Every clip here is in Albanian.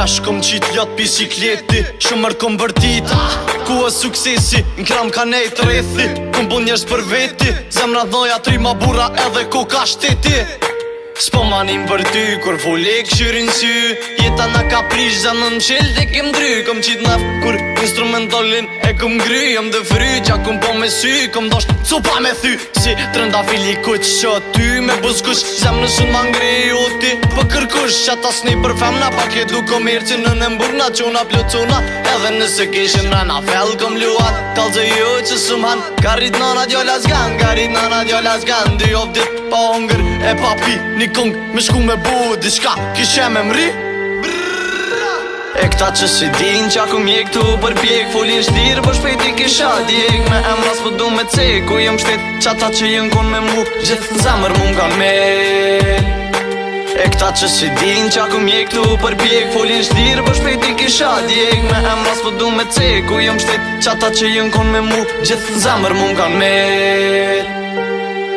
Tash kom qit ljot bicikleti, shumër kom bërtit. Ku e suksesi, n'kram ka nejt rethi. Kom bu njerës për veti, zemra dhoja trima bura edhe koka shteti. S'po manim për ty, kur fule këshyrin sy. Jeta na ka prish, zanën qel dhe kem dry. Kom qit naf, kur instrumentalin e kom gry. Jom dhe fry, qa kom po me sy. Kom dosht copa me thy. Si trëndafili kuq që ty me buzkush. Zemnë sun ma ngri uti për kërkush. Qata s'ni për femna, pak e du kom mirë që në nëmburna. Quna plëcuna, edhe nëse kishin rana fel kom luat. Kalze jo që sumhan, ka rrit nana djolla zgan. Ka rrit nana djolla zgan. Dy of dit pa hongër e pa pi. Kong me shku me bu diçka kishe me mri. E këta që si din qa ku mjek tu për pjek. Folin shtirë për shpejti kisha djek. Me emras po du me cek. Ku jem shtet qata që jen kon me mu. Gjithë zemër mu m'kan mel. E këta që si din qa ku mjek tu për pjek. Folin shtirë për shpejti kisha djek. Me emras po du me cek. Ku jem shtet qata që jen kon me mu. Gjithë zemër mu m'kan mel.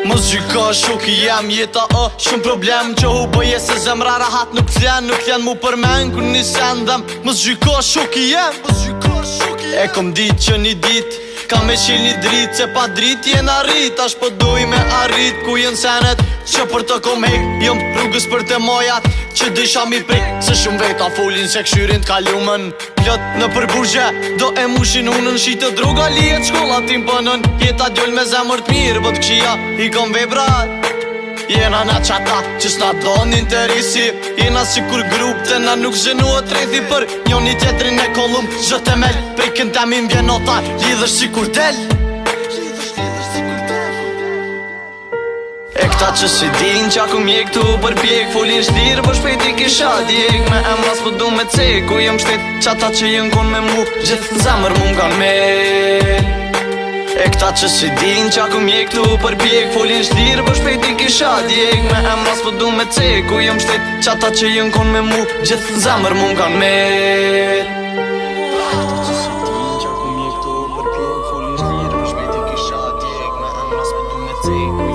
Mos gjyka shoki jem jeta shumë problem që hu bëje se zemra rahat nuk flen mu përmen kur një sendem. Mos gjyka shoki jem, e kom dit që një dit ka me qil një drit se pa drit jena rrit. Ash po duj me arrit ku jen senet që për të kom hek. Jom rrugës për të mojat që disha mi prik. Se shumë veta folin se këshyrin t'kalumën plot në përburgje. Do e mushin unën shitë droga lijet shkolla tim pënën. Jeta djoll me zemër t'mirë bët këshia i kom vebrat. Jena na qata që s'na don interesi. Jena si kur grup të na nuk zhenu o trethi për njoni tjetrin e kolum zhë temel. Prej këntemin vjen nota lidhësh si kur del. E këta që si din qa ku mjek tu për pjek. Folin shtirë për shpejti kisha djek. Me emras po du me cek. Ku jem shtet qata që jen kon me mu. Gjithë zemër mu m'kan mel. E këta që si din qa ku mjek tu për pjek. Folin shtirë për shpejti kisha djek. Me emras po du me cek. Ku jem shtet qata që jen kon me mu. Gjithë zemër mu m'kan mel. Qa ku mjek tu për pjek. Folin shtirë për shpejti kisha djek. Me emras po du me cek.